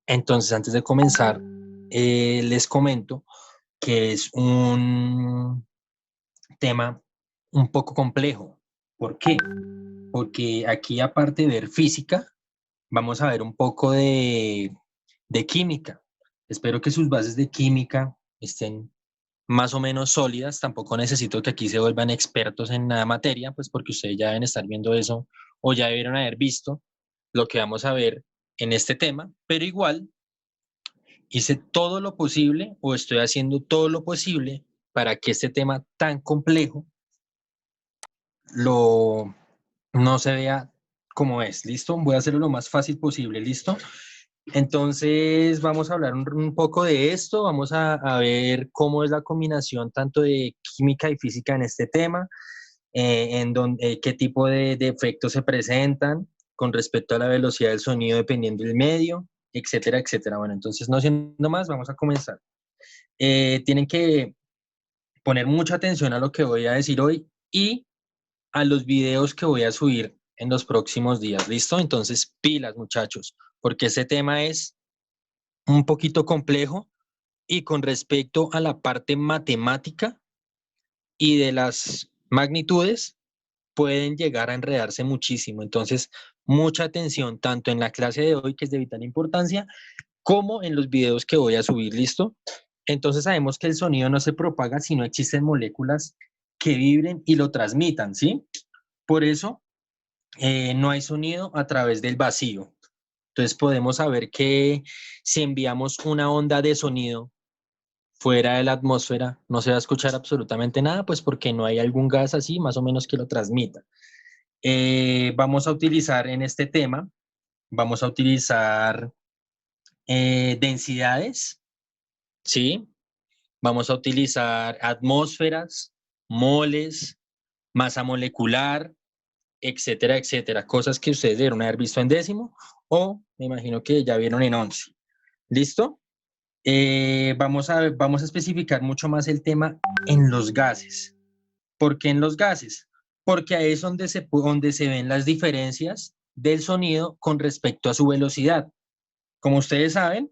Entonces, antes de comenzar, les comento que es un tema un poco complejo. ¿Por qué? Porque aquí, aparte de ver física, vamos a ver un poco de química. Espero que sus bases de química estén más o menos sólidas. Tampoco necesito que aquí se vuelvan expertos en la materia, pues porque ustedes ya deben estar viendo eso o ya debieron haber visto lo que vamos a ver en este tema, pero igual hice todo lo posible o estoy haciendo todo lo posible para que este tema tan complejo lo no se vea como es. ¿Listo? Voy a hacerlo lo más fácil posible. ¿Listo? Entonces vamos a hablar un poco de esto, vamos a ver cómo es la combinación tanto de química y física en este tema, qué tipo de efectos se presentan con respecto a la velocidad del sonido dependiendo del medio, etcétera, etcétera. Bueno, entonces no siendo más, vamos a comenzar. Tienen que poner mucha atención a lo que voy a decir hoy y a los videos que voy a subir en los próximos días. ¿Listo? Entonces, pilas, muchachos, porque este tema es un poquito complejo y con respecto a la parte matemática y de las magnitudes, pueden llegar a enredarse muchísimo. Entonces, mucha atención tanto en la clase de hoy, que es de vital importancia, como en los videos que voy a subir. ¿Listo? Entonces sabemos que el sonido no se propaga si no existen moléculas que vibren y lo transmitan, ¿sí? Por eso no hay sonido a través del vacío. Entonces podemos saber que si enviamos una onda de sonido fuera de la atmósfera, no se va a escuchar absolutamente nada, pues porque no hay algún gas así más o menos que lo transmita. Vamos a utilizar en este tema, vamos a utilizar densidades, ¿sí? Vamos a utilizar atmósferas, moles, masa molecular, etcétera, etcétera. Cosas que ustedes debieron haber visto en décimo o me imagino que ya vieron en 11. ¿Listo? Vamos a especificar mucho más el tema en los gases. ¿Por qué en los gases? Porque ahí es donde se ven las diferencias del sonido con respecto a su velocidad. Como ustedes saben,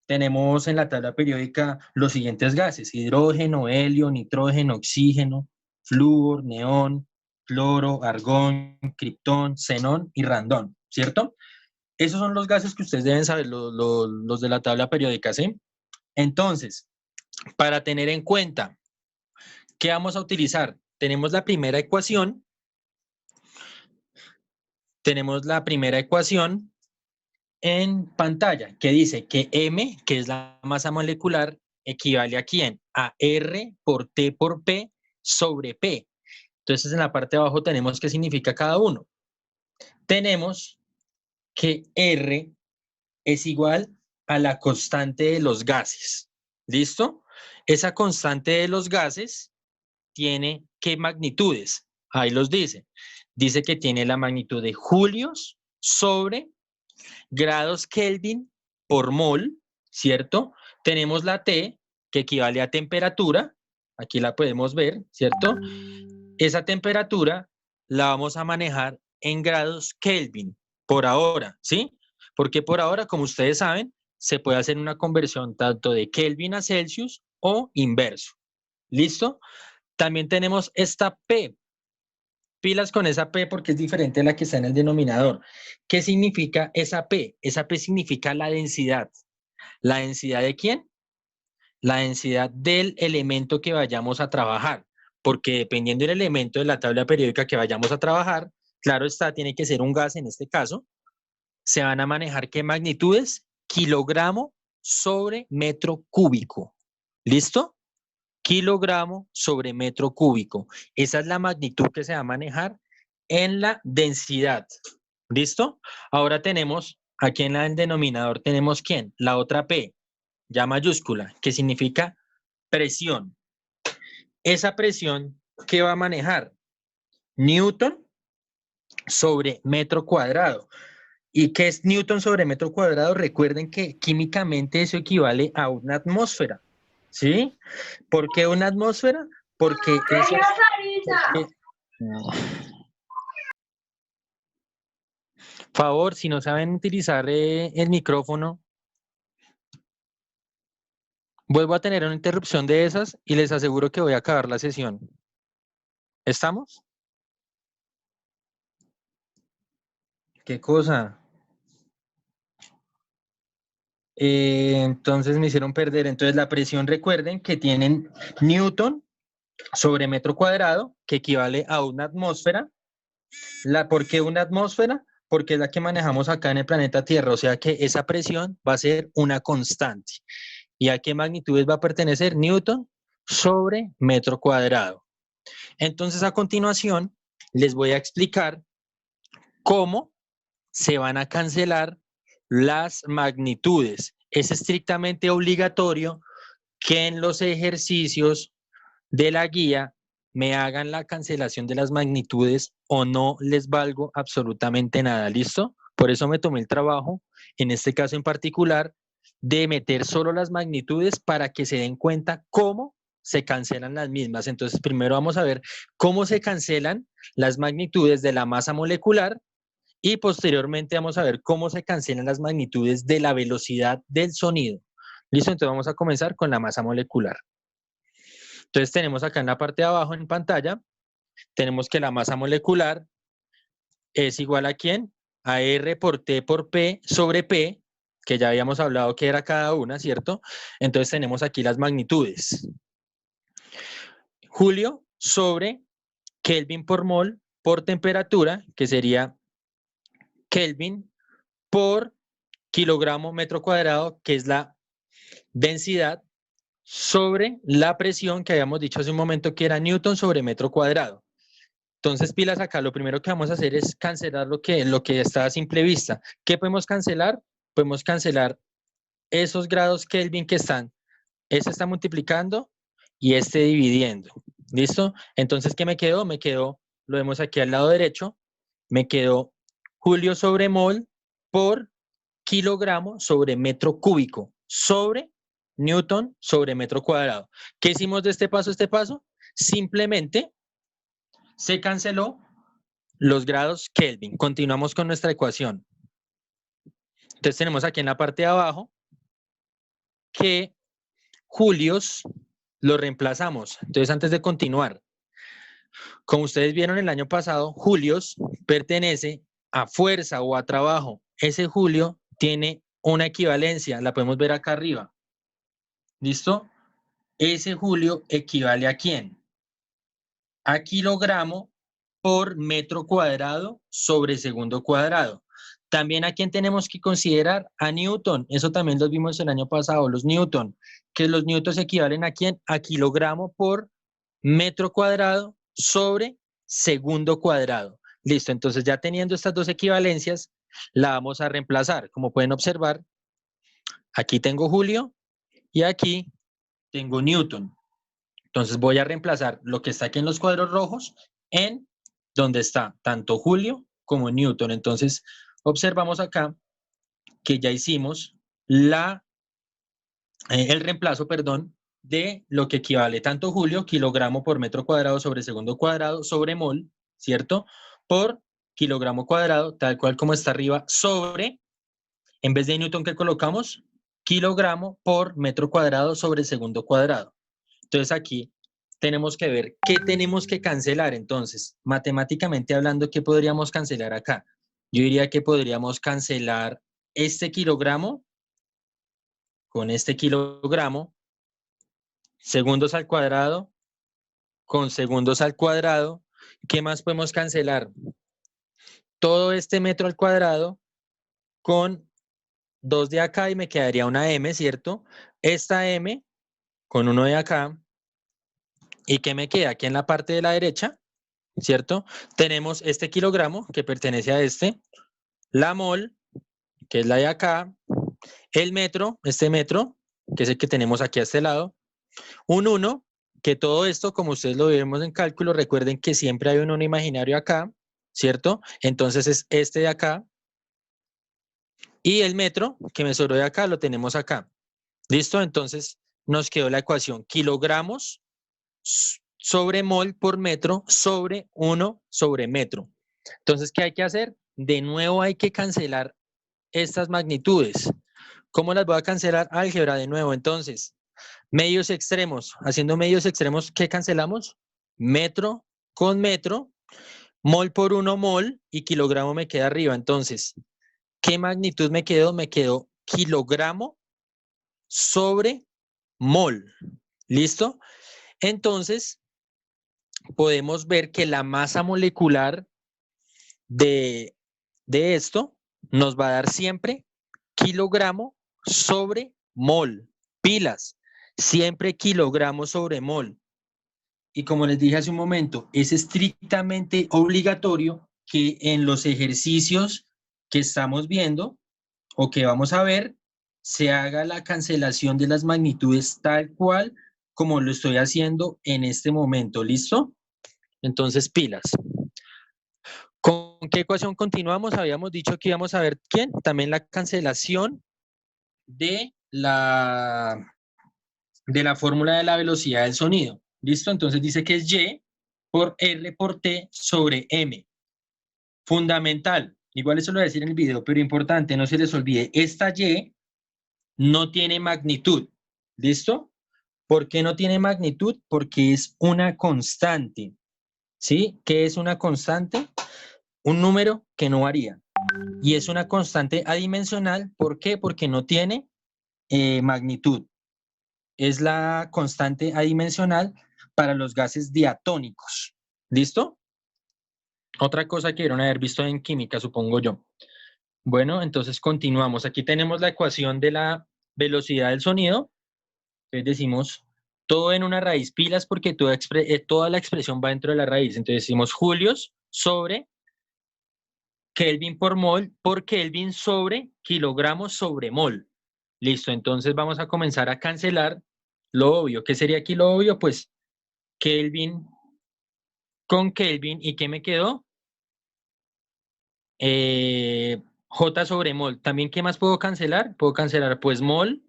tenemos en la tabla periódica los siguientes gases: hidrógeno, helio, nitrógeno, oxígeno, flúor, neón, cloro, argón, criptón, xenón y radón, ¿cierto? Esos son los gases que ustedes deben saber, los de la tabla periódica, ¿sí? Entonces, para tener en cuenta, ¿qué vamos a utilizar? Tenemos la primera ecuación en pantalla, que dice que M, que es la masa molecular, equivale a quién? A R por T por P sobre P. Entonces, en la parte de abajo tenemos qué significa cada uno. Tenemos que R es igual a la constante de los gases. ¿Listo? Esa constante de los gases tiene qué magnitudes. Ahí los dice. Dice que tiene la magnitud de julios sobre grados Kelvin por mol, ¿cierto? Tenemos la T, que equivale a temperatura. Aquí la podemos ver, ¿cierto? Esa temperatura la vamos a manejar en grados Kelvin por ahora, ¿sí? Porque por ahora, como ustedes saben, se puede hacer una conversión tanto de Kelvin a Celsius o inverso. ¿Listo? También tenemos esta P. Pilas con esa P porque es diferente a la que está en el denominador. ¿Qué significa esa P? Esa P significa la densidad. ¿La densidad de quién? La densidad del elemento que vayamos a trabajar. Porque dependiendo del elemento de la tabla periódica que vayamos a trabajar, claro está, tiene que ser un gas en este caso, se van a manejar ¿qué magnitudes? Kilogramo sobre metro cúbico. ¿Listo? Kilogramo sobre metro cúbico. Esa es la magnitud que se va a manejar en la densidad. ¿Listo? Ahora tenemos, aquí en el denominador tenemos ¿quién? La otra P, ya mayúscula, que significa presión. Esa presión, ¿qué va a manejar? Newton sobre metro cuadrado. ¿Y qué es Newton sobre metro cuadrado? Recuerden que químicamente eso equivale a una atmósfera, ¿sí? ¿Por qué una atmósfera? Porque eso es... Porque, favor, si no saben utilizar el micrófono, Vuelvo a tener una interrupción de esas y les aseguro que voy a acabar la sesión. ¿Estamos? ¿Qué cosa? Entonces me hicieron perder. Entonces la presión, recuerden que tienen Newton sobre metro cuadrado, que equivale a una atmósfera. ¿Por qué una atmósfera? Porque es la que manejamos acá en el planeta Tierra, o sea que esa presión va a ser una constante. ¿Y a qué magnitudes va a pertenecer? Newton sobre metro cuadrado. Entonces, a continuación, les voy a explicar cómo se van a cancelar las magnitudes. Es estrictamente obligatorio que en los ejercicios de la guía me hagan la cancelación de las magnitudes o no les valgo absolutamente nada. ¿Listo? Por eso me tomé el trabajo, en este caso en particular, de meter solo las magnitudes para que se den cuenta cómo se cancelan las mismas. Entonces, primero vamos a ver cómo se cancelan las magnitudes de la masa molecular y posteriormente vamos a ver cómo se cancelan las magnitudes de la velocidad del sonido. ¿Listo? Entonces vamos a comenzar con la masa molecular. Entonces tenemos acá en la parte de abajo en pantalla, tenemos que la masa molecular es igual a ¿quién? A R por T por P sobre P, que ya habíamos hablado que era cada una, ¿cierto? Entonces tenemos aquí las magnitudes. Julio sobre Kelvin por mol por temperatura, que sería Kelvin por kilogramo metro cuadrado, que es la densidad, sobre la presión que habíamos dicho hace un momento que era Newton sobre metro cuadrado. Entonces, pilas acá, lo primero que vamos a hacer es cancelar lo que está a simple vista. ¿Qué podemos cancelar? Podemos cancelar esos grados Kelvin que están. Este está multiplicando y este dividiendo. ¿Listo? Entonces, ¿qué me quedó? Me quedó, lo vemos aquí al lado derecho, me quedó Julio sobre mol por kilogramo sobre metro cúbico sobre Newton sobre metro cuadrado. ¿Qué hicimos de este paso a este paso? Simplemente se canceló los grados Kelvin. Continuamos con nuestra ecuación. Entonces tenemos aquí en la parte de abajo que julios lo reemplazamos. Entonces antes de continuar, como ustedes vieron el año pasado, julios pertenece a fuerza o a trabajo. Ese julio tiene una equivalencia, la podemos ver acá arriba. ¿Listo? Ese julio equivale a ¿quién? A kilogramo por metro cuadrado sobre segundo cuadrado. También a quién tenemos que considerar a Newton. Eso también lo vimos el año pasado, los Newton. Que los newtons equivalen a quién? A kilogramo por metro cuadrado sobre segundo cuadrado. Listo, entonces ya teniendo estas dos equivalencias, la vamos a reemplazar. Como pueden observar, aquí tengo Julio y aquí tengo Newton. Entonces voy a reemplazar lo que está aquí en los cuadros rojos en donde está tanto Julio como Newton. Entonces observamos acá que ya hicimos el reemplazo, perdón, de lo que equivale tanto Julio, kilogramo por metro cuadrado sobre segundo cuadrado sobre mol, ¿cierto? Por kilogramo cuadrado, tal cual como está arriba, sobre, en vez de Newton que colocamos, kilogramo por metro cuadrado sobre segundo cuadrado. Entonces aquí tenemos que ver qué tenemos que cancelar. Entonces, matemáticamente hablando, ¿qué podríamos cancelar acá? Yo diría que podríamos cancelar este kilogramo con este kilogramo, segundos al cuadrado con segundos al cuadrado. ¿Qué más podemos cancelar? Todo este metro al cuadrado con 2 de acá y me quedaría una m, ¿cierto? Esta m con 1 de acá. ¿Y qué me queda? Aquí en la parte de la derecha, ¿cierto? Tenemos este kilogramo que pertenece a este, la mol, que es la de acá, el metro, este metro, que es el que tenemos aquí a este lado, un 1, que todo esto, como ustedes lo vemos en cálculo, recuerden que siempre hay un 1 imaginario acá, ¿cierto? Entonces es este de acá, y el metro que me sobró de acá lo tenemos acá. ¿Listo? Entonces nos quedó la ecuación kilogramos sobre mol por metro sobre 1 sobre metro. Entonces, ¿qué hay que hacer? De nuevo hay que cancelar estas magnitudes. ¿Cómo las voy a cancelar? Álgebra de nuevo. Entonces, Medios extremos. Haciendo medios extremos, ¿qué cancelamos? Metro con metro, mol por 1 mol y kilogramo me queda arriba. Entonces, ¿qué magnitud me quedó? Me quedó kilogramo sobre mol. ¿Listo? Entonces, podemos ver que la masa molecular de esto nos va a dar siempre kilogramo sobre mol. Pilas, siempre kilogramo sobre mol. Y como les dije hace un momento, es estrictamente obligatorio que en los ejercicios que estamos viendo o que vamos a ver, se haga la cancelación de las magnitudes tal cual como lo estoy haciendo en este momento. ¿Listo? Entonces, pilas. ¿Con qué ecuación continuamos? Habíamos dicho que íbamos a ver quién. También la cancelación de la fórmula de la velocidad del sonido. ¿Listo? Entonces dice que es Y por R por T sobre M. Fundamental. Igual eso lo voy a decir en el video, pero importante, no se les olvide. Esta Y no tiene magnitud. ¿Listo? ¿Por qué no tiene magnitud? Porque es una constante. ¿Sí? ¿Qué es una constante? Un número que no varía. Y es una constante adimensional. ¿Por qué? Porque no tiene magnitud. Es la constante adimensional para los gases diatónicos. ¿Listo? Otra cosa que debieron haber visto en química, supongo yo. Bueno, entonces continuamos. Aquí tenemos la ecuación de la velocidad del sonido. Entonces decimos todo en una raíz, pilas, porque toda la expresión va dentro de la raíz. Entonces decimos julios sobre Kelvin por mol por Kelvin sobre kilogramos sobre mol. Listo, entonces vamos a comenzar a cancelar lo obvio. ¿Qué sería aquí lo obvio? Pues Kelvin con Kelvin. ¿Y qué me quedó? J sobre mol. ¿También qué más puedo cancelar? Puedo cancelar pues mol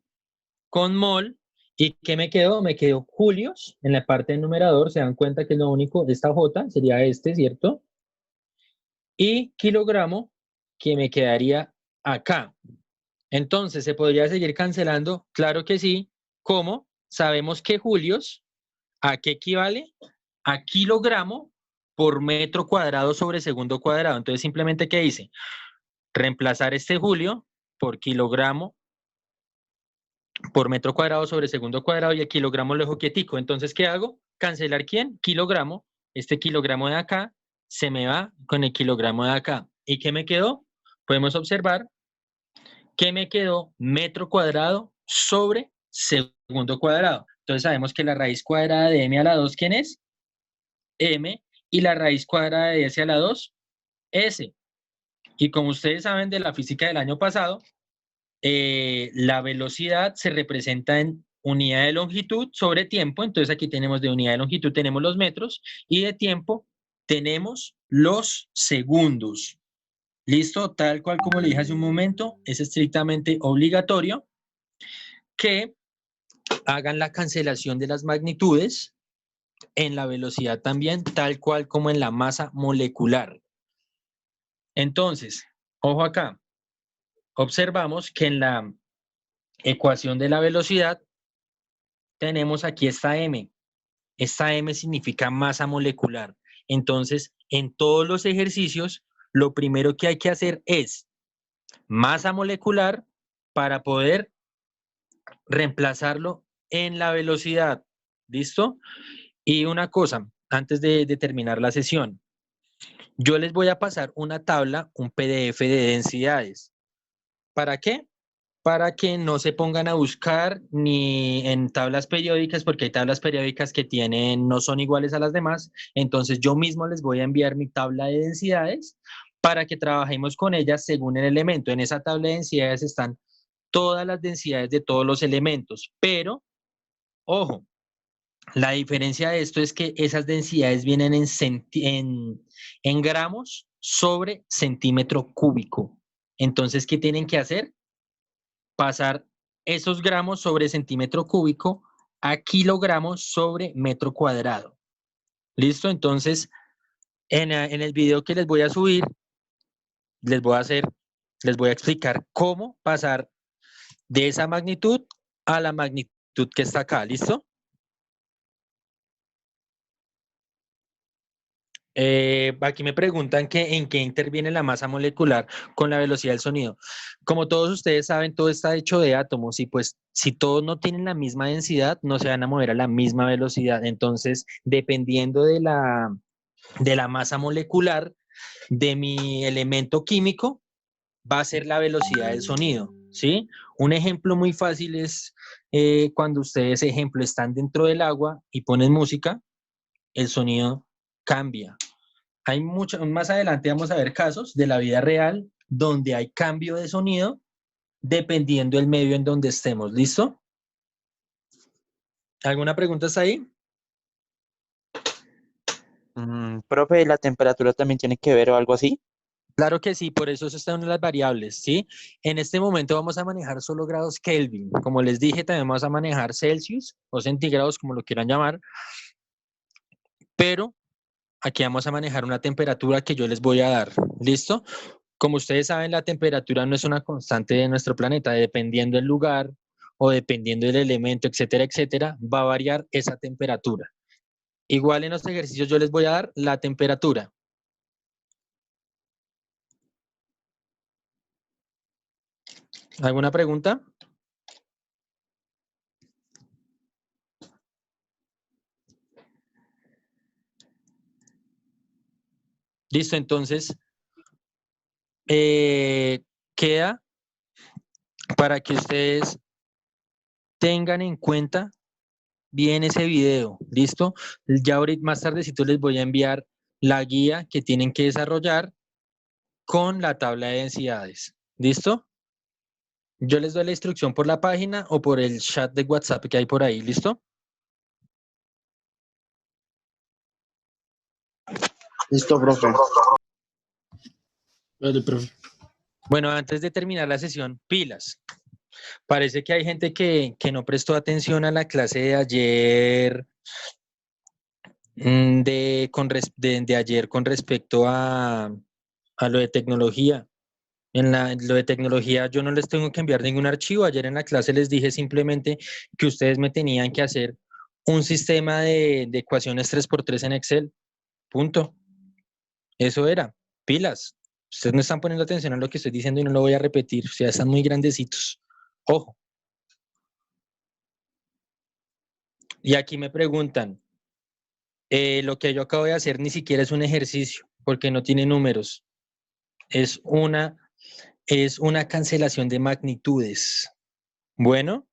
con mol. ¿Y qué me quedó? Me quedó julios en la parte del numerador. Se dan cuenta que es lo único, esta J sería este, ¿cierto? Y kilogramo que me quedaría acá. Entonces, ¿se podría seguir cancelando? Claro que sí. ¿Cómo? Sabemos que julios, ¿a qué equivale? A kilogramo por metro cuadrado sobre segundo cuadrado. Entonces, simplemente, ¿qué dice? Reemplazar este julio por kilogramo por metro cuadrado sobre segundo cuadrado y el kilogramo lo dejo quietico. Entonces, ¿qué hago? Cancelar ¿quién? Kilogramo. Este kilogramo de acá se me va con el kilogramo de acá. ¿Y qué me quedó? Podemos observar que me quedó metro cuadrado sobre segundo cuadrado. Entonces sabemos que la raíz cuadrada de m a la 2, ¿quién es? M. Y la raíz cuadrada de s a la 2, s. Y como ustedes saben de la física del año pasado, la velocidad se representa en unidad de longitud sobre tiempo. Entonces aquí tenemos de unidad de longitud tenemos los metros y de tiempo tenemos los segundos. ¿Listo? Tal cual como le dije hace un momento, es estrictamente obligatorio que hagan la cancelación de las magnitudes en la velocidad también, tal cual como en la masa molecular. Entonces, ojo acá, observamos que en la ecuación de la velocidad tenemos aquí esta M. Esta M significa masa molecular. Entonces, en todos los ejercicios, lo primero que hay que hacer es masa molecular para poder reemplazarlo en la velocidad. ¿Listo? Y una cosa, antes de terminar la sesión, yo les voy a pasar una tabla, un PDF de densidades. ¿Para qué? Para que no se pongan a buscar ni en tablas periódicas, porque hay tablas periódicas que no son iguales a las demás. Entonces yo mismo les voy a enviar mi tabla de densidades para que trabajemos con ellas según el elemento. En esa tabla de densidades están todas las densidades de todos los elementos, pero, ojo, la diferencia de esto es que esas densidades vienen en gramos sobre centímetro cúbico. Entonces, ¿qué tienen que hacer? Pasar esos gramos sobre centímetro cúbico a kilogramos sobre metro cuadrado. ¿Listo? Entonces, en el video que les voy a subir, les voy a explicar cómo pasar de esa magnitud a la magnitud longitud que está acá, ¿listo? Aquí me preguntan que en qué interviene la masa molecular con la velocidad del sonido. Como todos ustedes saben, todo está hecho de átomos y pues si todos no tienen la misma densidad, no se van a mover a la misma velocidad. Entonces, dependiendo de la masa molecular de mi elemento químico, va a ser la velocidad del sonido, ¿sí? Un ejemplo muy fácil es cuando ustedes, ejemplo, están dentro del agua y ponen música, el sonido cambia. Hay mucho, más adelante vamos a ver casos de la vida real donde hay cambio de sonido dependiendo del medio en donde estemos. ¿Listo? ¿Alguna pregunta está ahí? Profe, ¿la temperatura también tiene que ver o algo así? Claro que sí, por eso está una de las variables, ¿sí? En este momento vamos a manejar solo grados Kelvin. Como les dije, también vamos a manejar Celsius o centígrados, como lo quieran llamar, pero aquí vamos a manejar una temperatura que yo les voy a dar. ¿Listo? Como ustedes saben, la temperatura no es una constante de nuestro planeta, dependiendo del lugar o dependiendo del elemento, etcétera, etcétera, va a variar esa temperatura. Igual en los ejercicios yo les voy a dar la temperatura. ¿Alguna pregunta? Listo, entonces queda para que ustedes tengan en cuenta bien ese video, ¿listo? Ya ahorita más tardecito les voy a enviar la guía que tienen que desarrollar con la tabla de densidades, ¿listo? Yo les doy la instrucción por la página o por el chat de WhatsApp que hay por ahí, ¿listo? Listo, profe. Vale, profe. Bueno, antes de terminar la sesión, pilas. Parece que hay gente que no prestó atención a la clase de ayer, de ayer con respecto a lo de tecnología. En lo de tecnología yo no les tengo que enviar ningún archivo. Ayer en la clase les dije simplemente que ustedes me tenían que hacer un sistema de ecuaciones 3x3 en Excel. Punto. Eso era. Pilas. Ustedes no están poniendo atención a lo que estoy diciendo y no lo voy a repetir. O sea, están muy grandecitos. Ojo. Y aquí me preguntan, lo que yo acabo de hacer ni siquiera es un ejercicio, porque no tiene números. Es una, es una cancelación de magnitudes. Bueno,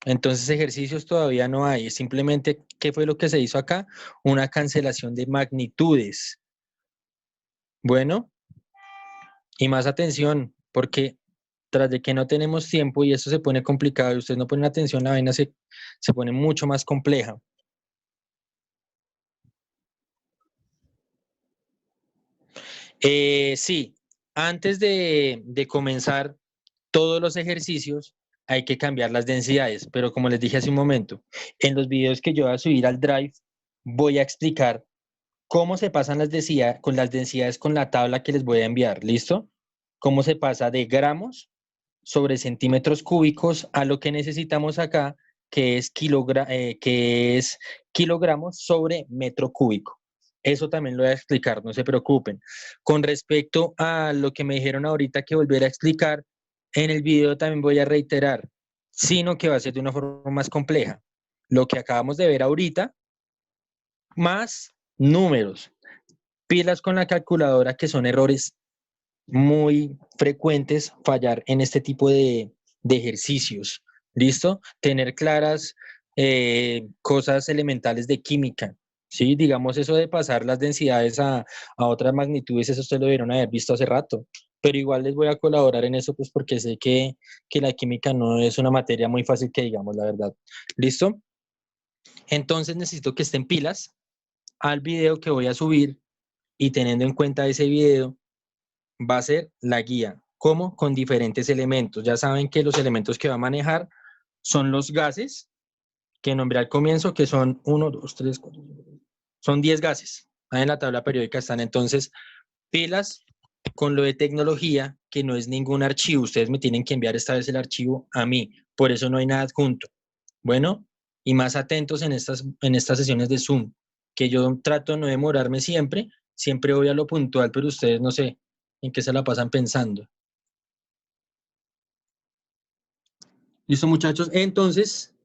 entonces ejercicios todavía no hay. Simplemente, ¿qué fue lo que se hizo acá? Una cancelación de magnitudes. Bueno, y más atención, porque tras de que no tenemos tiempo y esto se pone complicado y ustedes no ponen atención, la vaina se pone mucho más compleja. Sí, antes de comenzar todos los ejercicios hay que cambiar las densidades, pero como les dije hace un momento, en los videos que yo voy a subir al Drive voy a explicar cómo se pasan con las densidades con la tabla que les voy a enviar, ¿listo? Cómo se pasa de gramos sobre centímetros cúbicos a lo que necesitamos acá, que es kilogramos sobre metro cúbico. Eso también lo voy a explicar, no se preocupen. Con respecto a lo que me dijeron ahorita que volver a explicar, en el video también voy a reiterar, sino que va a ser de una forma más compleja. Lo que acabamos de ver ahorita, más números, pilas con la calculadora, que son errores muy frecuentes fallar en este tipo de ejercicios. ¿Listo? Tener claras cosas elementales de química. ¿Sí? Digamos eso de pasar las densidades a otras magnitudes, eso ustedes lo debieron haber visto hace rato. Pero igual les voy a colaborar en eso, pues porque sé que la química no es una materia muy fácil que digamos, la verdad. ¿Listo? Entonces necesito que estén pilas al video que voy a subir y teniendo en cuenta ese video, va a ser la guía. ¿Cómo? Con diferentes elementos. Ya saben que los elementos que va a manejar son los gases que nombré al comienzo, que son 1, 2, 3, 4, 5, son 10 gases. Ahí en la tabla periódica están. Entonces, pilas con lo de tecnología, que no es ningún archivo. Ustedes me tienen que enviar esta vez el archivo a mí. Por eso no hay nada adjunto. Bueno, y más atentos en estas sesiones de Zoom, que yo trato de no demorarme siempre voy a lo puntual, pero ustedes no sé en qué se la pasan pensando. ¿Listo, muchachos? Entonces,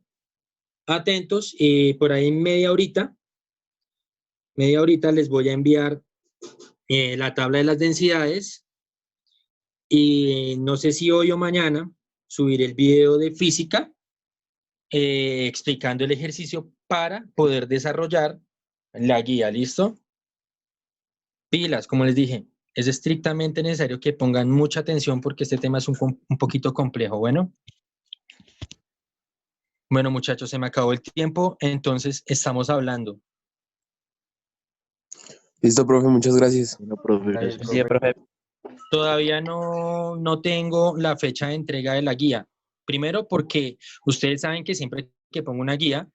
atentos, por ahí en media horita les voy a enviar la tabla de las densidades y no sé si hoy o mañana subiré el video de física explicando el ejercicio para poder desarrollar la guía, ¿listo? Pilas, como les dije, es estrictamente necesario que pongan mucha atención porque este tema es un poquito complejo. Bueno, muchachos, se me acabó el tiempo, entonces estamos hablando. Listo, profe, muchas gracias. Bueno, profe, Gracias, gracias. Sí, profe. Todavía no tengo la fecha de entrega de la guía. Primero porque ustedes saben que siempre que pongo una guía,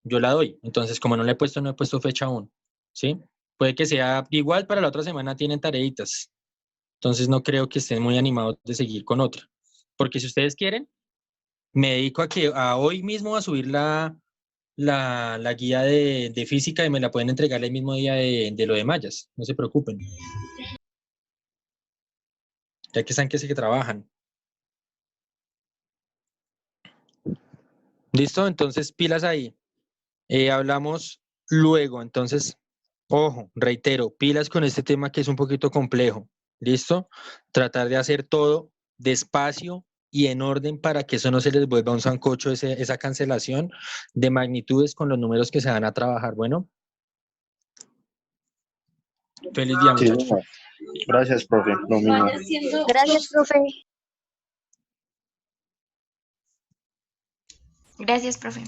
yo la doy. Entonces, como no he puesto fecha aún, ¿sí? Puede que sea igual para la otra semana tienen tareitas. Entonces, no creo que estén muy animados de seguir con otra. Porque si ustedes quieren, me dedico a hoy mismo a subir la guía de física y me la pueden entregar el mismo día de lo de mallas. No se preocupen. Ya que saben que sí que trabajan. ¿Listo? Entonces, pilas ahí. Hablamos luego. Entonces, ojo, reitero, pilas con este tema que es un poquito complejo. ¿Listo? Tratar de hacer todo despacio y en orden para que eso no se les vuelva un sancocho, esa cancelación de magnitudes con los números que se van a trabajar. Bueno, feliz día, Sí, muchachos. señor. Gracias, profe. Lo mismo. Gracias, profe. Gracias, profe.